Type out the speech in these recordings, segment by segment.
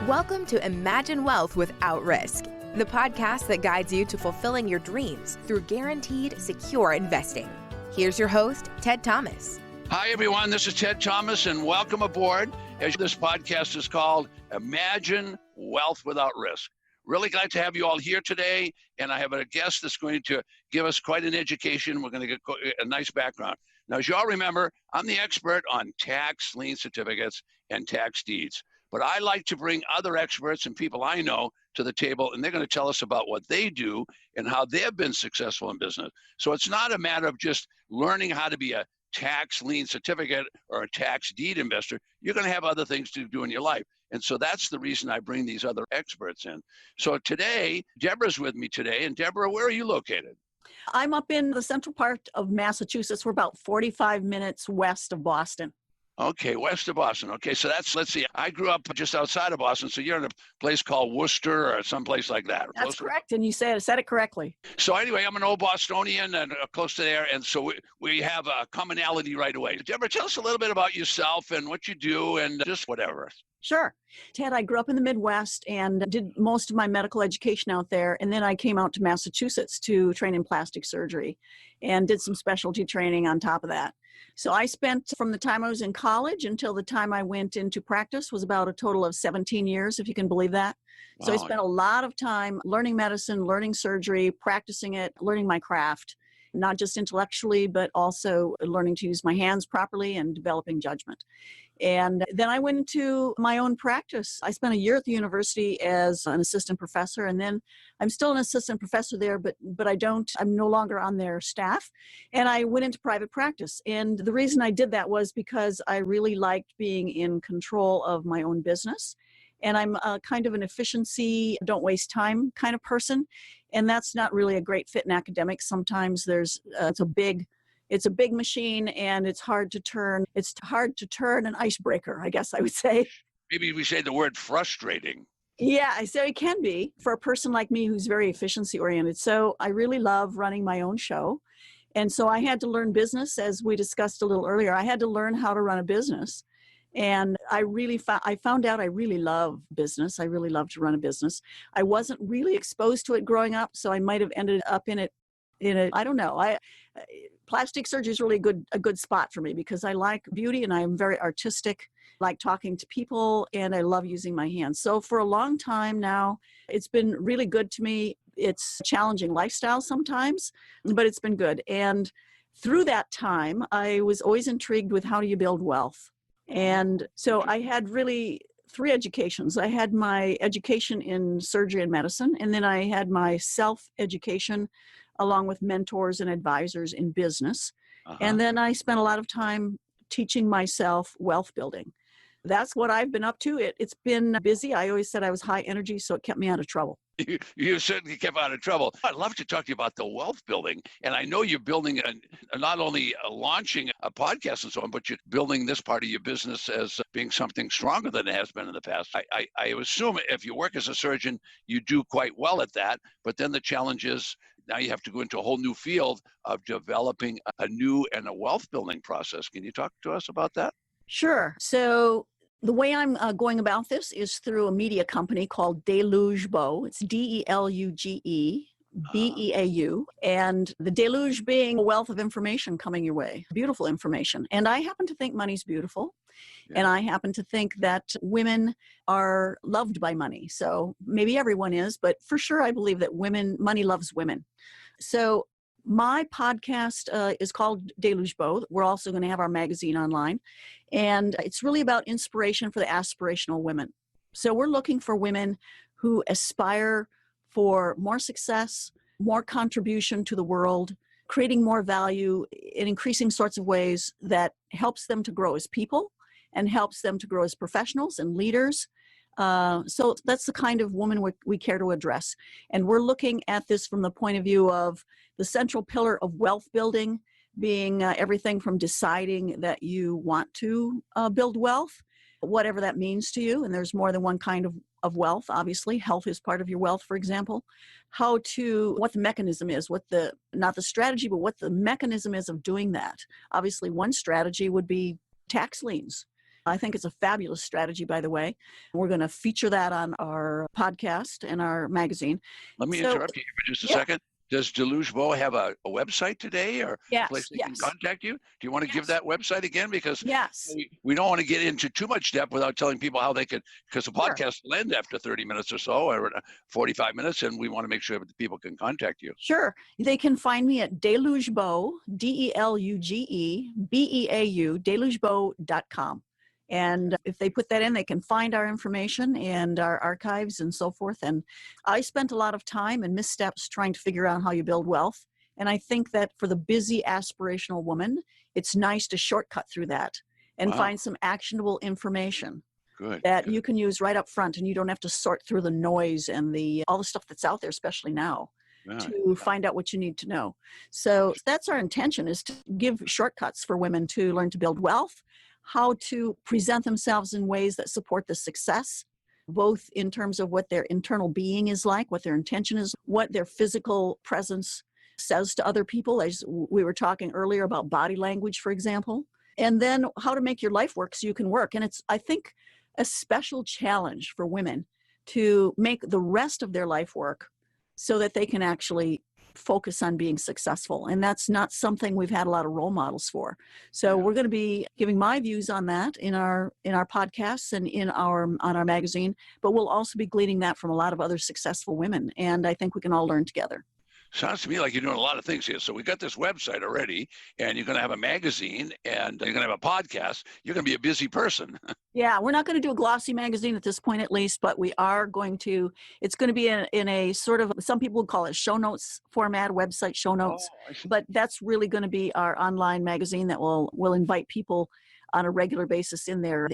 Welcome to Imagine Wealth Without Risk, the podcast that guides you to fulfilling your dreams through guaranteed, secure investing. Here's your host, Ted Thomas. Hi, everyone. This is Ted Thomas, and welcome aboard. As this podcast is called Imagine Wealth Without Risk. Really glad to have you all here today, and I have a guest that's going to give us quite an education. We're going to get a nice background. Now, as you all remember, I'm the expert on tax lien certificates and tax deeds, but I like to bring other experts and people I know to the table, and they're going to tell us about what they do and how they've been successful in business. So it's not a matter of just learning how to be a tax lien certificate or a tax deed investor. You're going to have other things to do in your life. And so that's the reason I bring these other experts in. So today, Deborah's with me today. And Deborah, where are you located? I'm up in the central part of Massachusetts. We're about 45 minutes west of Boston. Okay, west of Boston. Okay, so let's see, I grew up just outside of Boston, so you're in a place called Worcester or someplace like that. That's correct, and you said it correctly. So anyway, I'm an old Bostonian and close to there, and so we have a commonality right away. Deborah, tell us a little bit about yourself and what you do and just whatever. Sure. Ted, I grew up in the Midwest and did most of my medical education out there. And then I came out to Massachusetts to train in plastic surgery and did some specialty training on top of that. So I spent from the time I was in college until the time I went into practice was about a total of 17 years, if you can believe that. Wow. So I spent a lot of time learning medicine, learning surgery, practicing it, learning my craft, not just intellectually, but also learning to use my hands properly and developing judgment. And then I went into my own practice. I spent a year at the university as an assistant professor, and then I'm still an assistant professor there, but I'm no longer on their staff. And I went into private practice. And the reason I did that was because I really liked being in control of my own business. And I'm kind of an efficiency, don't waste time kind of person. And that's not really a great fit in academics. Sometimes it's a big machine and it's hard to turn. It's hard to turn an icebreaker, I guess I would say. Maybe we say the word frustrating. Yeah, so it can be for a person like me who's very efficiency oriented. So I really love running my own show. And so I had to learn business, as we discussed a little earlier. I had to learn how to run a business. And I found out I really love business. I really love to run a business. I wasn't really exposed to it growing up, so I might have ended up in it. I don't know. Plastic surgery is really a good spot for me because I like beauty and I'm very artistic, like talking to people, and I love using my hands. So for a long time now, it's been really good to me. It's a challenging lifestyle sometimes, but it's been good. And through that time, I was always intrigued with how do you build wealth. And so I had really 3 educations. I had my education in surgery and medicine, and then I had my self-education along with mentors and advisors in business. And then I spent a lot of time teaching myself wealth building. That's what I've been up to. It's been busy. I always said I was high energy, so it kept me out of trouble. You certainly kept out of trouble. I'd love to talk to you about the wealth building. And I know you're building, not only launching a podcast and so on, but you're building this part of your business as being something stronger than it has been in the past. I assume if you work as a surgeon, you do quite well at that. But then the challenge is now you have to go into a whole new field of developing a new and a wealth building process. Can you talk to us about that? Sure. So the way I'm going about this is through a media company called Deluge Beau. It's Deluge Beau. And the deluge being a wealth of information coming your way, beautiful information. And I happen to think money's beautiful. Yeah. And I happen to think that women are loved by money. So maybe everyone is, but for sure I believe that money loves women. So my podcast is called Deluge Beau. We're also going to have our magazine online. And it's really about inspiration for the aspirational women. So we're looking for women who aspire for more success, more contribution to the world, creating more value in increasing sorts of ways that helps them to grow as people and helps them to grow as professionals and leaders. So that's the kind of woman we care to address. And we're looking at this from the point of view of the central pillar of wealth building being everything from deciding that you want to build wealth, whatever that means to you. And there's more than one kind of wealth, obviously. Health is part of your wealth, for example. What the mechanism is, not the strategy, but what the mechanism is of doing that. Obviously, one strategy would be tax liens. I think it's a fabulous strategy, by the way. We're going to feature that on our podcast and our magazine. Let me So, interrupt you here for just a yeah, second. Does Deluge Beau have a website today or a place yes, they can yes, contact you? Do you want to give yes, that website again? Because yes, we don't want to get into too much depth without telling people how they could, because the sure. podcast will end after 30 minutes or so, or 45 minutes, and we want to make sure that people can contact you. Sure. They can find me at Deluge Beau, DelugeBeau, delugebeau.com. And if they put that in, they can find our information and our archives and so forth. And I spent a lot of time and missteps trying to figure out how you build wealth. And I think that for the busy, aspirational woman, it's nice to shortcut through that and Wow. find some actionable information Good. that Good. you can use right up front, and you don't have to sort through the noise and all the stuff that's out there, especially now, Right. to find out what you need to know. So that's our intention, is to give shortcuts for women to learn to build wealth, how to present themselves in ways that support the success, both in terms of what their internal being is like, what their intention is, what their physical presence says to other people, as we were talking earlier about body language, for example, and then how to make your life work so you can work. And it's, I think, a special challenge for women to make the rest of their life work so that they can actually focus on being successful. And that's not something we've had a lot of role models for. So we're going to be giving my views on that in our podcasts and on our magazine, but we'll also be gleaning that from a lot of other successful women. And I think we can all learn together. Sounds to me like you're doing a lot of things here. So we got this website already, and you're going to have a magazine, and you're going to have a podcast. You're going to be a busy person. Yeah, we're not going to do a glossy magazine at this point, at least, but we are going to, it's going to be in a sort of, some people would call it show notes format, website show notes, but that's really going to be our online magazine that will invite people on a regular basis in their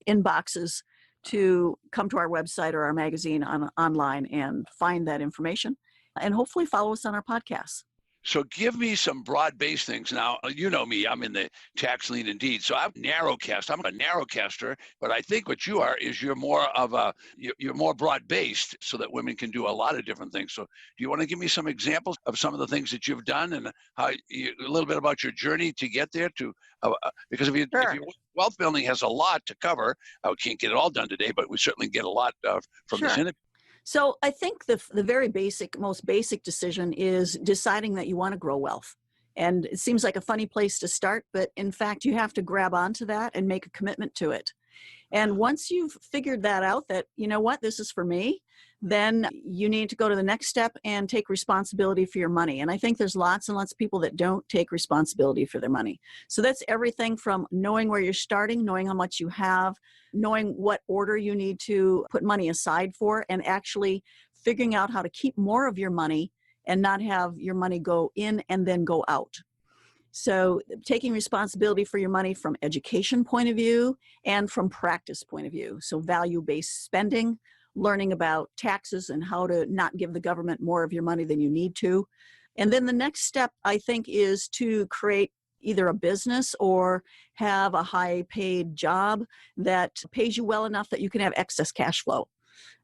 inboxes to come to our website or our magazine online and find that information, and hopefully follow us on our podcasts. So give me some broad-based things. Now, you know me, I'm in the tax lien indeed. So I'm narrowcast. I'm a narrowcaster, but I think what you are is you're more broad-based so that women can do a lot of different things. So do you want to give me some examples of some of the things that you've done and a little bit about your journey to get there because if wealth building has a lot to cover, I can't get it all done today, but we certainly get a lot from this interview. So I think the very most basic decision is deciding that you want to grow wealth. And it seems like a funny place to start, but in fact, you have to grab onto that and make a commitment to it. And once you've figured that out, that, you know what, this is for me, then you need to go to the next step and take responsibility for your money. And I think there's lots and lots of people that don't take responsibility for their money. So that's everything from knowing where you're starting, knowing how much you have, knowing what order you need to put money aside for, and actually figuring out how to keep more of your money and not have your money go in and then go out. So taking responsibility for your money from education point of view and from practice point of view. So value-based spending, learning about taxes and how to not give the government more of your money than you need to. And then the next step, I think, is to create either a business or have a high-paid job that pays you well enough that you can have excess cash flow.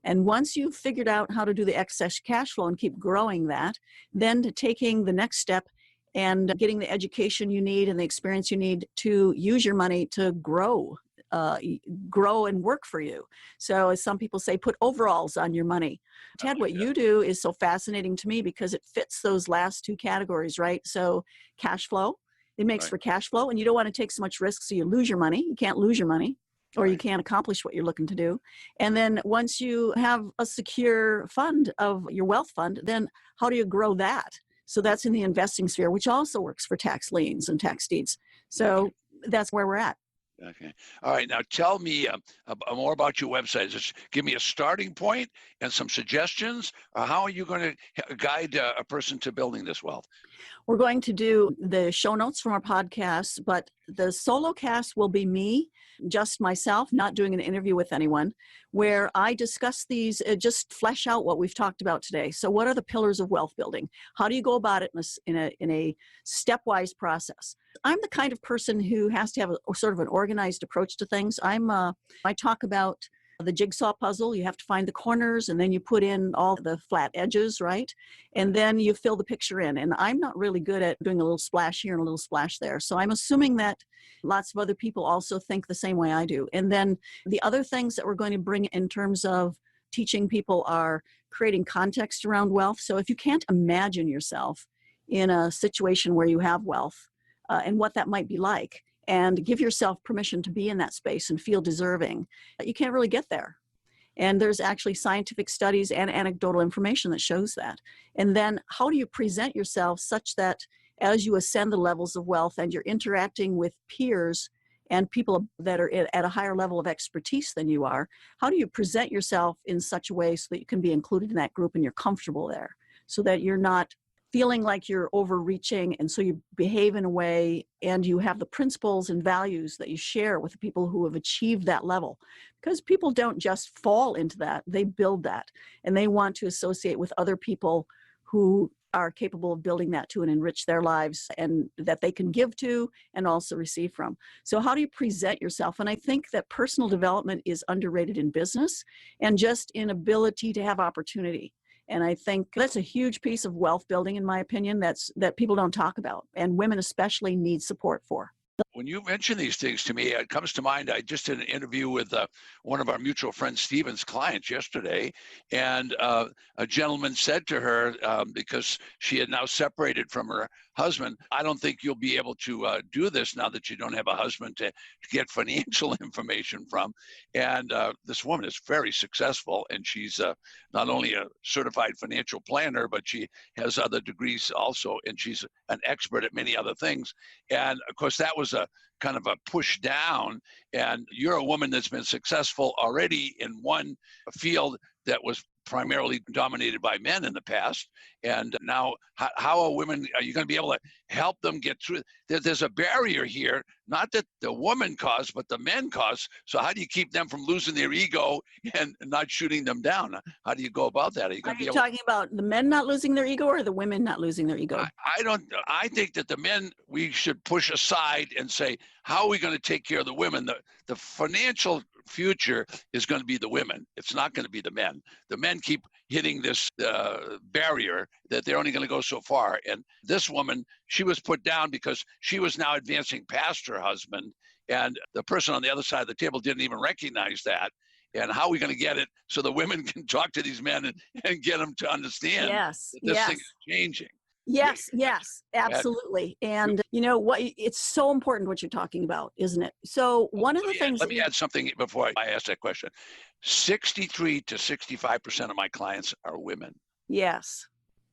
And once you've figured out how to do the excess cash flow and keep growing that, then taking the next step and getting the education you need and the experience you need to use your money to grow and work for you. So as some people say, put overalls on your money. Ted, what you do is so fascinating to me because it fits those last two categories, right? So cash flow, it makes for cash flow, and you don't want to take so much risk so you lose your money. You can't lose your money, or you can't accomplish what you're looking to do. And then once you have a secure fund of your wealth fund, then how do you grow that? So that's in the investing sphere, which also works for tax liens and tax deeds. So that's where we're at. Okay. All right. Now tell me more about your website. Just give me a starting point and some suggestions. How are you going to guide a person to building this wealth? We're going to do the show notes from our podcast, but the solo cast will be me, just myself, not doing an interview with anyone, where I discuss these, just flesh out what we've talked about today. So what are the pillars of wealth building? How do you go about it in a stepwise process? I'm the kind of person who has to have a sort of an organized approach to things. I talk about the jigsaw puzzle. You have to find the corners, and then you put in all the flat edges, right? And then you fill the picture in. And I'm not really good at doing a little splash here and a little splash there. So I'm assuming that lots of other people also think the same way I do. And then the other things that we're going to bring in terms of teaching people are creating context around wealth. So if you can't imagine yourself in a situation where you have wealth and what that might be like, and give yourself permission to be in that space and feel deserving, you can't really get there. And there's actually scientific studies and anecdotal information that shows that. And then how do you present yourself such that as you ascend the levels of wealth and you're interacting with peers and people that are at a higher level of expertise than you are, how do you present yourself in such a way so that you can be included in that group and you're comfortable there, so that you're not feeling like you're overreaching, and so you behave in a way and you have the principles and values that you share with the people who have achieved that level. Because people don't just fall into that, they build that, and they want to associate with other people who are capable of building that too and enrich their lives, and that they can give to and also receive from. So how do you present yourself? And I think that personal development is underrated in business and just in ability to have opportunity. And I think that's a huge piece of wealth building, in my opinion, that people don't talk about, and women especially need support for. When you mention these things to me, it comes to mind, I just did an interview with one of our mutual friends, Stephen's clients yesterday, and a gentleman said to her, because she had now separated from her husband, I don't think you'll be able to do this now that you don't have a husband to get financial information from. And this woman is very successful, and she's not only a certified financial planner, but she has other degrees also, and she's an expert at many other things. And of course, that was a kind of a push down. And you're a woman that's been successful already in one field that was primarily dominated by men in the past. And now how are you going to be able to help them get through? There's a barrier here, not that the woman caused, but the men caused. So how do you keep them from losing their ego and not shooting them down? How do you go about that? Are you talking about the men not losing their ego or the women not losing their ego? I think that the men, we should push aside and say, how are we going to take care of the women? The financial future is going to be the women. It's not going to be the men. The men keep hitting this barrier that they're only going to go so far. And this woman, she was put down because she was now advancing past her husband. And the person on the other side of the table didn't even recognize that. And how are we going to get it so the women can talk to these men and get them to understand that this thing is changing? Yes, absolutely. And you know what? It's so important what you're talking about, isn't it? So one of the things. Let me add something before I ask that question. 63 to 65% of my clients are women. Yes.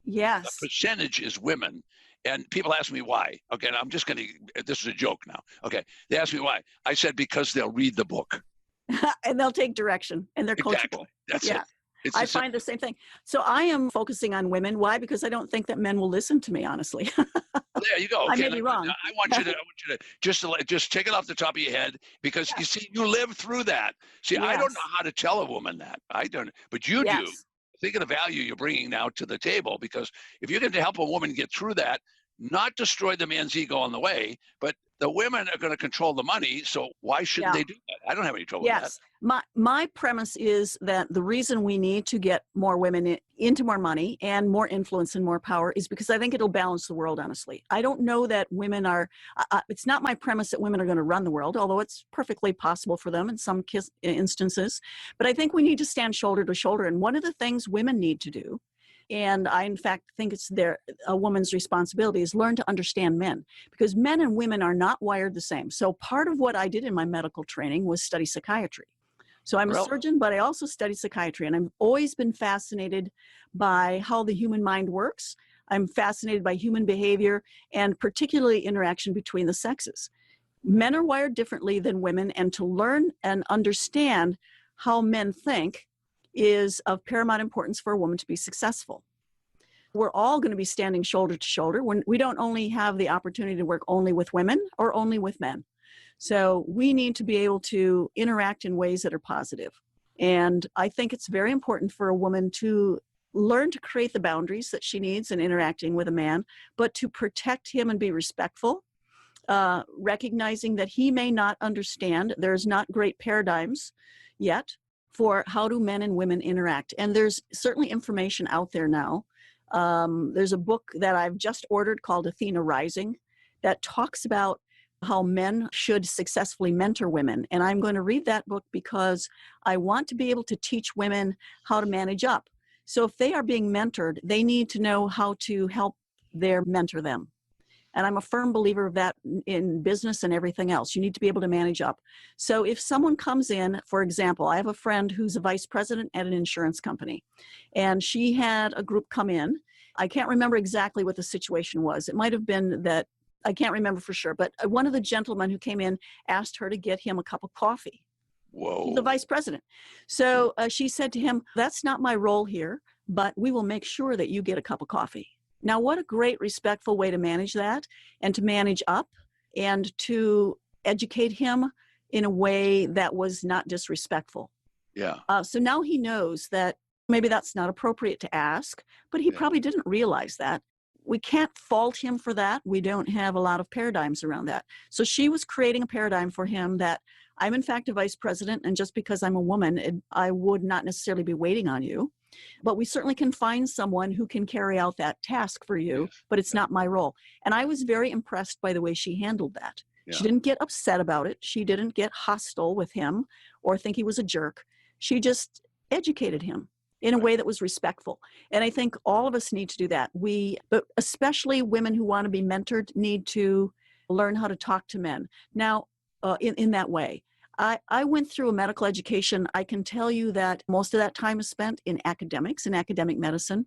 The percentage is women. And people ask me why. Okay, I'm just going to, this is a joke now. Okay, they ask me why. I said, because they'll read the book. And they'll take direction, and they're coachable. That's it. I find the same thing. So I am focusing on women. Why? Because I don't think that men will listen to me, honestly. Well, there you go. Okay, I may be wrong. I want you to just take it off the top of your head, because you see, you live through that. See, I don't know how to tell a woman that. I don't, but you do. Think of the value you're bringing now to the table, because if you're going to help a woman get through that, not destroy the man's ego on the way, but the women are going to control the money. So why shouldn't they do that? I don't have any trouble with that. My premise is that the reason we need to get more women into more money and more influence and more power is because I think it'll balance the world, honestly. I don't know that women are, it's not my premise that women are going to run the world, although it's perfectly possible for them in some instances. But I think we need to stand shoulder to shoulder. And one of the things women need to do, and I, in fact, think it's a woman's responsibility, is learn to understand men, because men and women are not wired the same. So part of what I did in my medical training was study psychiatry. So I'm a surgeon, but I also study psychiatry, and I've always been fascinated by how the human mind works. I'm fascinated by human behavior, and particularly interaction between the sexes. Men are wired differently than women, and to learn and understand how men think is of paramount importance for a woman to be successful. We're all going to be standing shoulder to shoulder when we don't only have the opportunity to work only with women or only with men. So we need to be able to interact in ways that are positive. And I think it's very important for a woman to learn to create the boundaries that she needs in interacting with a man, but to protect him and be respectful, recognizing that he may not understand. There's not great paradigms yet for how do men and women interact. And there's certainly information out there now. There's a book that I've just ordered called Athena Rising that talks about how men should successfully mentor women. And I'm going to read that book because I want to be able to teach women how to manage up. So if they are being mentored, they need to know how to help their mentor them. And I'm a firm believer of that in business and everything else. You need to be able to manage up. So if someone comes in, for example, I have a friend who's a vice president at an insurance company, and she had a group come in. I can't remember exactly what the situation was. It might have been that, I can't remember for sure, but one of the gentlemen who came in asked her to get him a cup of coffee. Whoa. The vice president. So she said to him, that's not my role here, but we will make sure that you get a cup of coffee. Now, what a great, respectful way to manage that and to manage up and to educate him in a way that was not disrespectful. Yeah. So now he knows that maybe that's not appropriate to ask, but he probably didn't realize that. We can't fault him for that. We don't have a lot of paradigms around that. So she was creating a paradigm for him that I'm in fact a vice president, and just because I'm a woman, I would not necessarily be waiting on you. But we certainly can find someone who can carry out that task for you, but it's not my role. And I was very impressed by the way she handled that. Yeah. She didn't get upset about it. She didn't get hostile with him or think he was a jerk. She just educated him in a way that was respectful. And I think all of us need to do that. But especially women who want to be mentored, need to learn how to talk to men. Now, in that way. I went through a medical education. I can tell you that most of that time is spent in academics and academic medicine.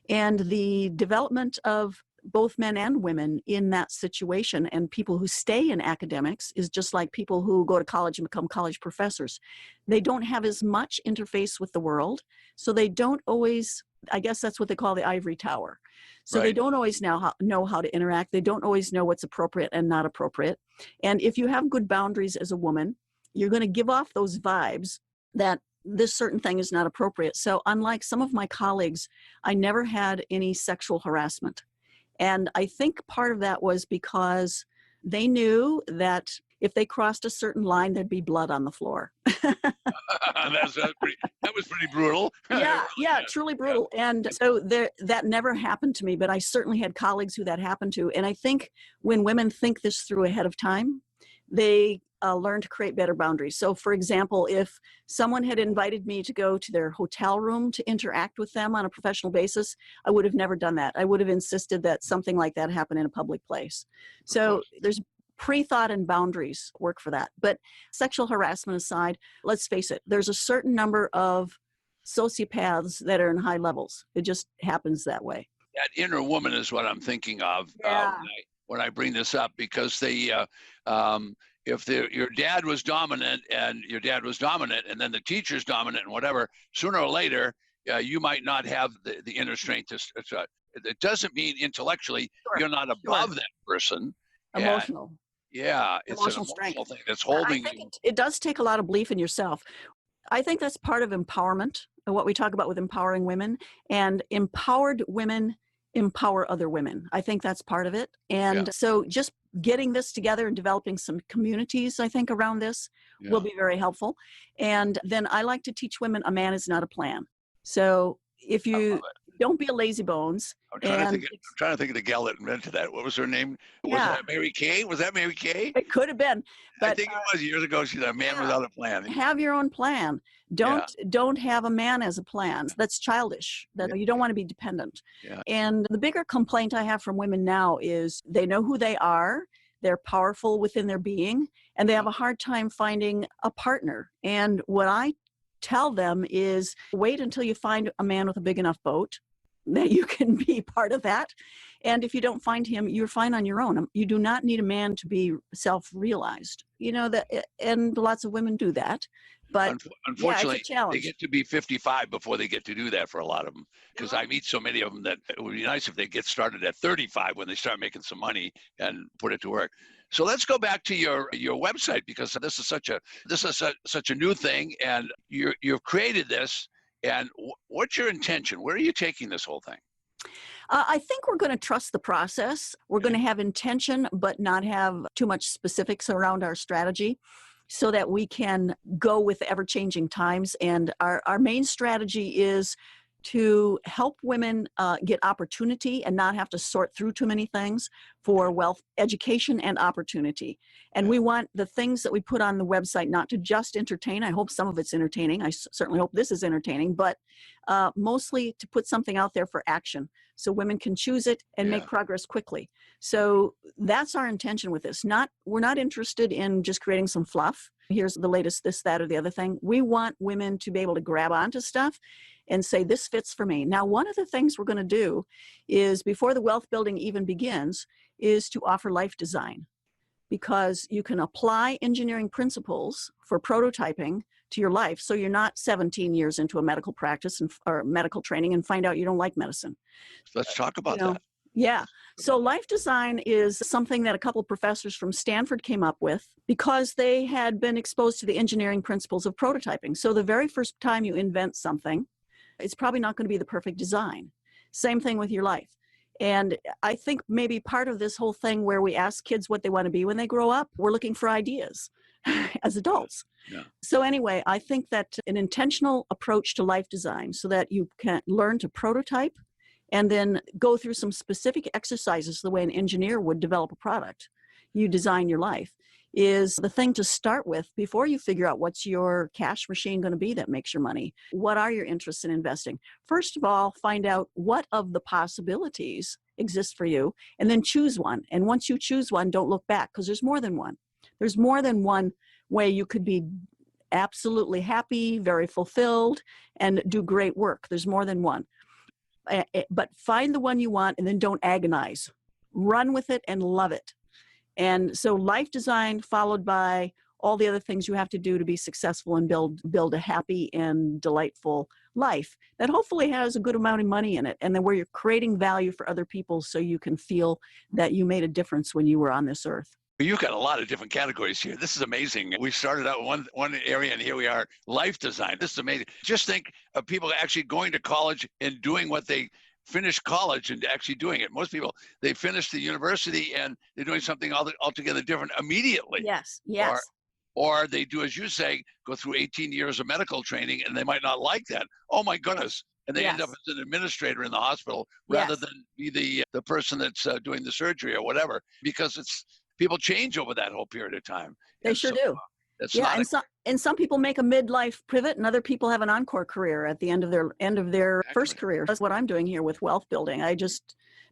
And the development of both men and women in that situation, and people who stay in academics, is just like people who go to college and become college professors. They don't have as much interface with the world. So they don't always, I guess that's what they call the ivory tower. So they don't always know how to interact. They don't always know what's appropriate and not appropriate. And if you have good boundaries as a woman, you're going to give off those vibes that this certain thing is not appropriate. So unlike some of my colleagues, I never had any sexual harassment. And I think part of that was because they knew that if they crossed a certain line, there'd be blood on the floor. That was pretty brutal. Yeah, truly brutal. And so that never happened to me, but I certainly had colleagues who that happened to. And I think when women think this through ahead of time, they learn to create better boundaries. So for example, if someone had invited me to go to their hotel room to interact with them on a professional basis, I would have never done that. I would have insisted that something like that happen in a public place. So there's pre-thought and boundaries work for that. But sexual harassment aside, let's face it, there's a certain number of sociopaths that are in high levels. It just happens that way. That inner woman is what I'm thinking of when I bring this up, because if your dad was dominant and and then the teacher's dominant and whatever, sooner or later, you might not have the inner strength. It doesn't mean intellectually you're not above that person. Emotional. It's emotional an strength. emotional thing that's holding you. It does take a lot of belief in yourself. I think that's part of empowerment, what we talk about with empowering women. And empowered women empower other women. I think that's part of it. And so just getting this together and developing some communities, I think, around this will be very helpful. And then I like to teach women a man is not a plan. So if you don't be a lazy bones. I'm trying to think of the gal that invented that. What was her name? Was that Mary Kay? Was that Mary Kay? It could have been. But, I think it was years ago. She said, "A man without a plan." Have your own plan. Don't have a man as a plan. That's childish. You don't want to be dependent. And the bigger complaint I have from women now is they know who they are. They're powerful within their being, and they have a hard time finding a partner. And what I tell them is wait until you find a man with a big enough boat that you can be part of that. And if you don't find him, you're fine on your own. You do not need a man to be self-realized. And lots of women do that. But unfortunately, it's a challenge. They get to be 55 before they get to do that for a lot of them. Because I meet so many of them that it would be nice if they get started at 35 when they start making some money and put it to work. So let's go back to your website, because this is such a new thing, and you've created this. And what's your intention? Where are you taking this whole thing? I think we're going to trust the process. We're going to have intention, but not have too much specifics around our strategy. so that we can go with the ever-changing times. And our main strategy is to help women get opportunity and not have to sort through too many things for wealth, education, and opportunity. And we want the things that we put on the website not to just entertain. I hope some of it's entertaining. I certainly hope this is entertaining, but mostly to put something out there for action so women can choose it and make progress quickly. So that's our intention with this. We're not interested in just creating some fluff. Here's the latest, this, that, or the other thing. We want women to be able to grab onto stuff and say, this fits for me. Now, one of the things we're going to do is, before the wealth building even begins, is to offer life design, because you can apply engineering principles for prototyping to your life. So you're not 17 years into a medical practice or medical training and find out you don't like medicine. Let's talk about that. Yeah. So life design is something that a couple of professors from Stanford came up with because they had been exposed to the engineering principles of prototyping. So the very first time you invent something, it's probably not going to be the perfect design. Same thing with your life. And I think maybe part of this whole thing where we ask kids what they want to be when they grow up, we're looking for ideas as adults. Yeah. So anyway, I think that an intentional approach to life design, so that you can learn to prototype and then go through some specific exercises the way an engineer would develop a product. You design your life, is the thing to start with before you figure out what's your cash machine going to be that makes your money. What are your interests in investing? First of all, find out what of the possibilities exist for you, and then choose one. And once you choose one, don't look back, because there's more than one. There's more than one way you could be absolutely happy, very fulfilled, and do great work. There's more than one. But find the one you want, and then don't agonize. Run with it and love it. And so life design, followed by all the other things you have to do to be successful and build a happy and delightful life that hopefully has a good amount of money in it, and then where you're creating value for other people so you can feel that you made a difference when you were on this earth. You've got a lot of different categories here. This is amazing. We started out one area, and here we are, life design. This is amazing. Just think of people actually going to college and doing what they finish college and actually doing it. Most people, they finish the university and they're doing something altogether different immediately. Yes. Or they do, as you say, go through 18 years of medical training, and they might not like that. Oh my goodness. And they end up as an administrator in the hospital rather than be the person that's doing the surgery or whatever, because people change over that whole period of time. They sure do. And some people make a midlife pivot, and other people have an encore career at the end of their first career. That's what I'm doing here with wealth building.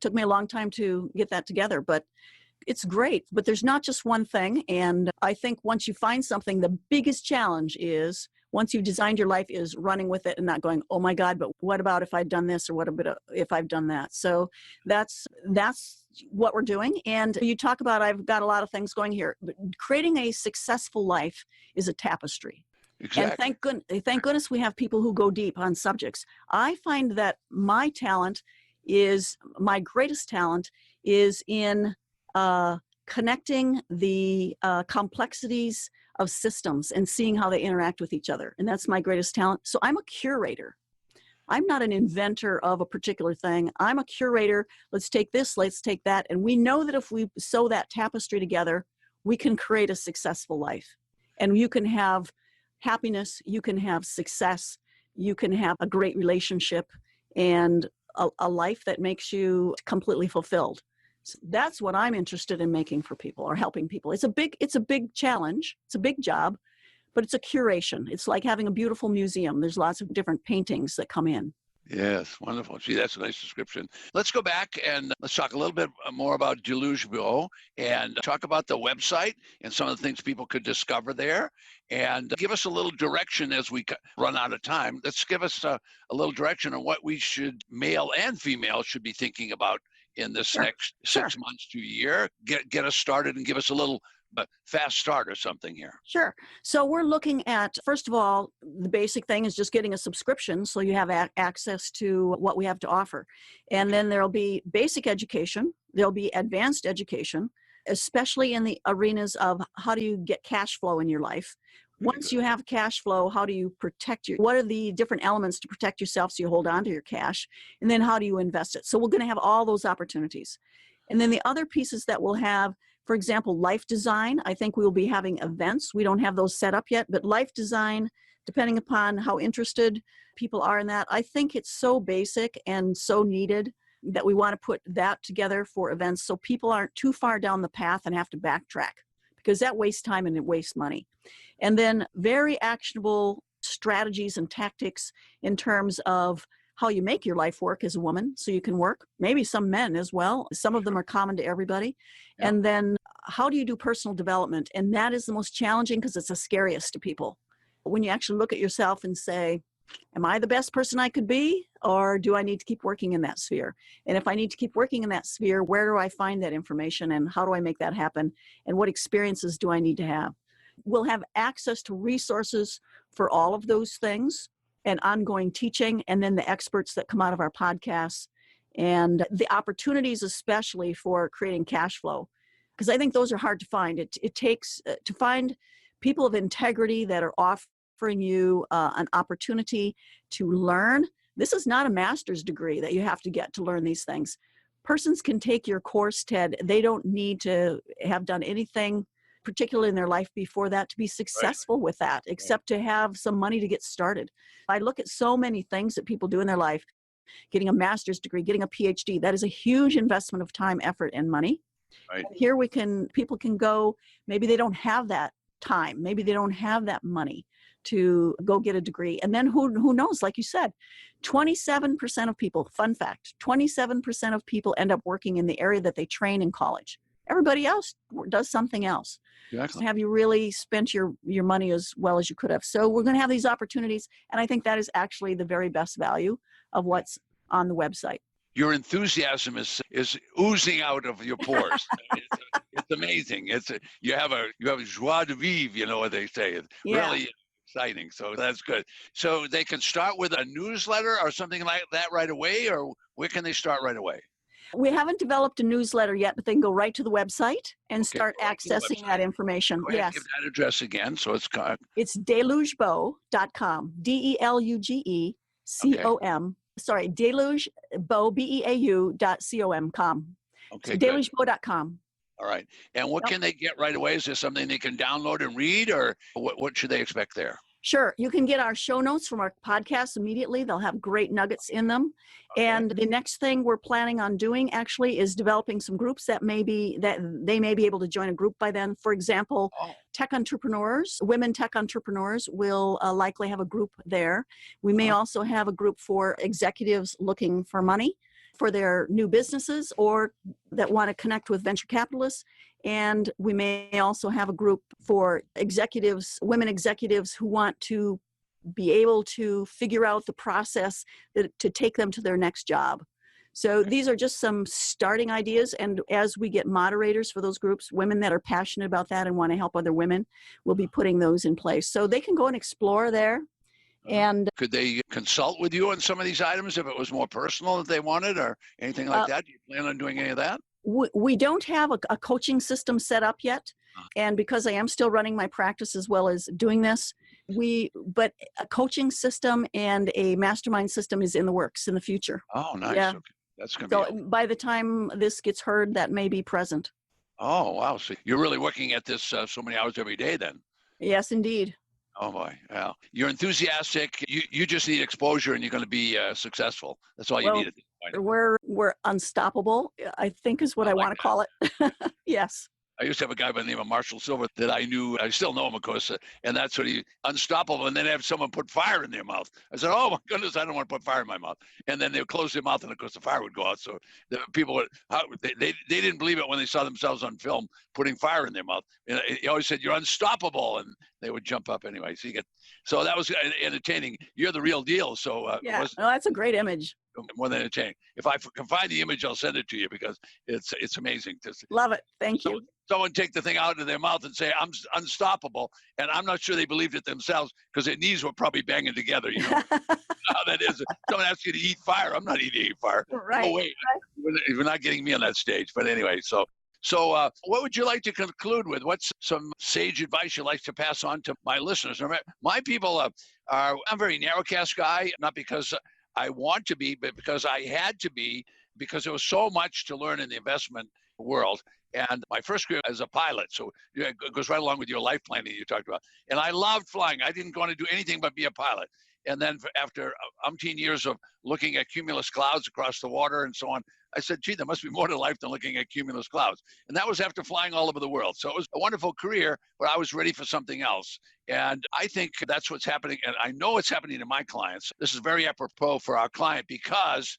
Took me a long time to get that together, but it's great. But there's not just one thing. And I think once you find something, the biggest challenge is, once you've designed your life, is running with it and not going, oh my God, but what about if I'd done this, or what about if I've done that? So that's what we're doing. And you talk about, I've got a lot of things going here, but creating a successful life is a tapestry. Exactly. And thank goodness we have people who go deep on subjects. I find that my greatest talent is in connecting the complexities of systems and seeing how they interact with each other. And that's my greatest talent. So I'm a curator. I'm not an inventor of a particular thing. I'm a curator. Let's take this, let's take that. And we know that if we sew that tapestry together, we can create a successful life. And you can have happiness, you can have success, you can have a great relationship, and a life that makes you completely fulfilled. So that's what I'm interested in making for people, or helping people. It's a big challenge. It's a big job, but it's a curation. It's like having a beautiful museum. There's lots of different paintings that come in. Yes, wonderful. Gee, that's a nice description. Let's go back and let's talk a little bit more about Deluge Beau, and talk about the website and some of the things people could discover there, and give us a little direction as we run out of time. Let's give us a little direction on what we should, male and female, should be thinking about in this next 6 months to a year. Get us started and give us a little fast start or something here. Sure. So we're looking at, first of all, the basic thing is just getting a subscription so you have access to what we have to offer. And then there'll be basic education. There'll be advanced education, especially in the arenas of how do you get cash flow in your life. Once you have cash flow, how do you what are the different elements to protect yourself so you hold on to your cash? And then how do you invest it? So we're going to have all those opportunities. And then the other pieces that we'll have For example, life design, I think we will be having events. We don't have those set up yet, but life design, depending upon how interested people are in that, I think it's so basic and so needed that we want to put that together for events so people aren't too far down the path and have to backtrack, because that wastes time and it wastes money. And then very actionable strategies and tactics in terms of how you make your life work as a woman so you can work, maybe some men as well. Some of them are common to everybody. Yeah. And then how do you do personal development? And that is the most challenging because it's the scariest to people. When you actually look at yourself and say, am I the best person I could be, or do I need to keep working in that sphere? And if I need to keep working in that sphere, where do I find that information and how do I make that happen? And what experiences do I need to have? We'll have access to resources for all of those things and ongoing teaching, and then the experts that come out of our podcasts and the opportunities, especially for creating cash flow. Because I think those are hard to find. It takes to find people of integrity that are offering you an opportunity to learn. This is not a master's degree that you have to get to learn these things. Persons can take your course, Ted. They don't need to have done anything particularly in their life before that to be successful with that, except to have some money to get started. I look at so many things that people do in their life, getting a master's degree, getting a PhD. That is a huge investment of time, effort, and money. Right. And here people can go, maybe they don't have that time, maybe they don't have that money to go get a degree. And then who knows, like you said, 27% of people, fun fact, 27% of people end up working in the area that they train in college. Everybody else does something else. Exactly. So have you really spent your money as well as you could have? So we're going to have these opportunities. And I think that is actually the very best value of what's on the website. Your enthusiasm is oozing out of your pores. It's amazing. You have a joie de vivre, you know what they say. It's really exciting. So that's good. So they can start with a newsletter or something like that right away, or where can they start right away? We haven't developed a newsletter yet, but they can go right to the website and start accessing that information. Go ahead and Yes. give that address again. So it's delugebo.com, DELUGECOM. Sorry, Deluge Beau, BEAU.com. okay. Delugebo.com. All right. And what can they get right away? Is there something they can download and read, or what should they expect there? Sure. You can get our show notes from our podcast immediately. They'll have great nuggets in them. Okay. And the next thing we're planning on doing actually is developing some groups that they may be able to join a group by then. For example, tech entrepreneurs, women tech entrepreneurs will likely have a group there. We may also have a group for executives looking for money for their new businesses or that want to connect with venture capitalists. And we may also have a group for executives, women executives who want to be able to figure out the process to take them to their next job. So these are just some starting ideas. And as we get moderators for those groups, women that are passionate about that and want to help other women, we'll be putting those in place. So they can go and explore there. And could they consult with you on some of these items if it was more personal that they wanted or anything like that? Do you plan on doing any of that? We don't have a coaching system set up yet. And because I am still running my practice as well as doing this, but a coaching system and a mastermind system is in the works in the future. Oh, nice. Yeah. Okay. That's going to be. By the time this gets heard, that may be present. Oh, wow. So you're really working at this so many hours every day then? Yes, indeed. Oh boy, yeah. You're enthusiastic. You just need exposure, and you're going to be successful. That's all you need at this point. We're unstoppable, I think is what I want to call it. Yes. I used to have a guy by the name of Marshall Silver that I knew. I still know him, of course, and that's what unstoppable. And then have someone put fire in their mouth. I said, "Oh my goodness, I don't want to put fire in my mouth." And then they would close their mouth, and of course the fire would go out. So the people would they didn't believe it when they saw themselves on film putting fire in their mouth. And he always said, "You're unstoppable," and they would jump up anyway. So that was entertaining. You're the real deal. So that's a great image. More than entertaining. If I can find the image, I'll send it to you because it's amazing. Love it. Thank you. Someone take the thing out of their mouth and say, "I'm unstoppable," and I'm not sure they believed it themselves because their knees were probably banging together. You know how that is. Someone asks you to eat fire. I'm not eating fire. Right. No way. You're not getting me on that stage. But anyway, so what would you like to conclude with? What's some sage advice you'd like to pass on to my listeners? My people I'm a very narrowcast guy, not because I want to be, but because I had to be, because there was so much to learn in the investment world. And my first career as a pilot, so it goes right along with your life planning you talked about. And I loved flying. I didn't want to do anything but be a pilot. And then after umpteen years of looking at cumulus clouds across the water and so on, I said, gee, there must be more to life than looking at cumulus clouds. And that was after flying all over the world. So it was a wonderful career, but I was ready for something else. And I think that's what's happening. And I know it's happening to my clients. This is very apropos for our client because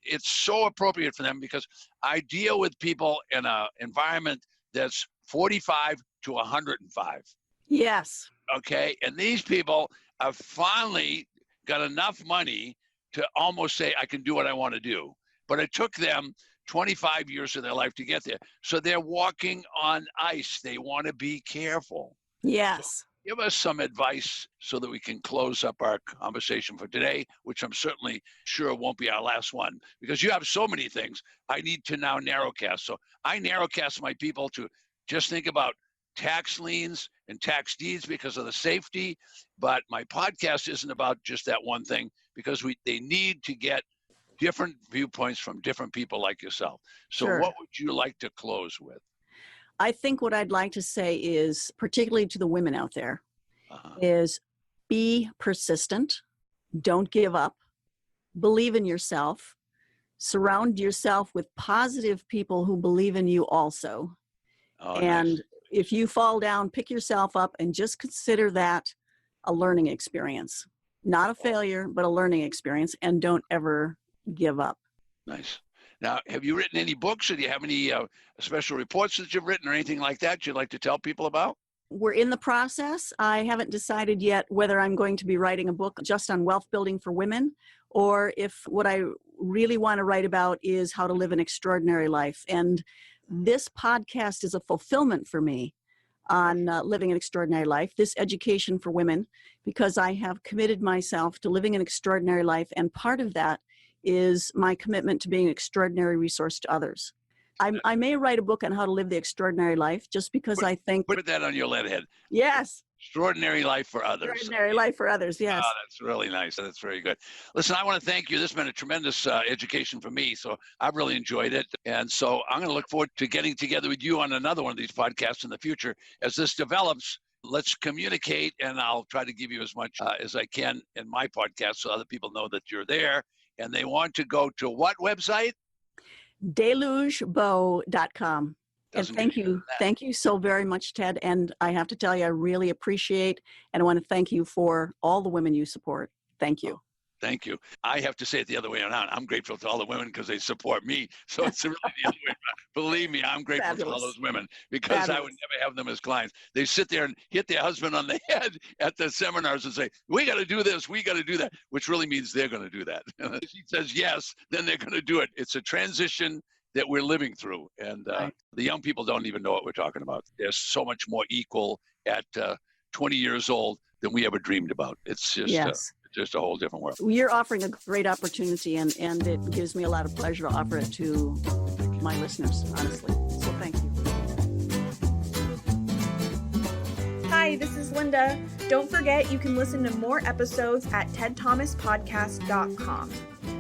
it's so appropriate for them, because I deal with people in an environment that's 45 to 105. Yes. Okay. And these people have finally got enough money to almost say, I can do what I want to do. But it took them 25 years of their life to get there. So they're walking on ice. They want to be careful. Yes. So give us some advice so that we can close up our conversation for today, which I'm certainly sure won't be our last one, because you have so many things. I need to now narrowcast. So I narrowcast my people to just think about tax liens and tax deeds because of the safety. But my podcast isn't about just that one thing, because they need to get different viewpoints from different people like yourself. So Sure. What would you like to close with? I think what I'd like to say is, particularly to the women out there, is be persistent, don't give up, believe in yourself, surround yourself with positive people who believe in you also. And Nice. if you fall down, pick yourself up and just consider that a learning experience, not a failure, but a learning experience, and don't ever give up. Nice. Now, have you written any books, or do you have any special reports that you've written or anything like that you'd like to tell people about? We're in the process. I haven't decided yet whether I'm going to be writing a book just on wealth building for women, or if what I really want to write about is how to live an extraordinary life. And this podcast is a fulfillment for me on living an extraordinary life, this education for women, because I have committed myself to living an extraordinary life. And part of that is my commitment to being an extraordinary resource to others. I may write a book on how to live the extraordinary life, just because I think... Put that on your letterhead. Yes. Extraordinary life for others. Extraordinary life for others, yes. Oh, that's really nice. That's very good. Listen, I want to thank you. This has been a tremendous education for me, so I've really enjoyed it. And so I'm going to look forward to getting together with you on another one of these podcasts in the future. As this develops, let's communicate, and I'll try to give you as much as I can in my podcast so other people know that you're there. And they want to go to what website? DelugeBeau.com. And thank you so very much, Ted. And I have to tell you, I really appreciate, and I want to thank you for all the women you support. Thank you. Thank you. I have to say it the other way around. I'm grateful to all the women because they support me. So it's really the other way around. Believe me, I'm grateful to all those women, because I would never have them as clients. They sit there and hit their husband on the head at the seminars and say, we got to do this, we got to do that, which really means they're going to do that. And if he says yes, then they're going to do it. It's a transition that we're living through. And the young people don't even know what we're talking about. They're so much more equal at 20 years old than we ever dreamed about. It's just... just a whole different world. You're offering a great opportunity, and it gives me a lot of pleasure to offer it to my listeners, honestly. So thank you. Hi, this is Linda. Don't forget you can listen to more episodes at tedthomaspodcast.com.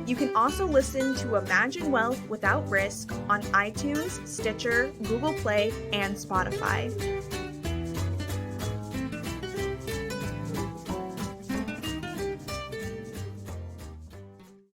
You can also listen to Imagine Wealth Without Risk on iTunes, Stitcher, Google Play, and Spotify.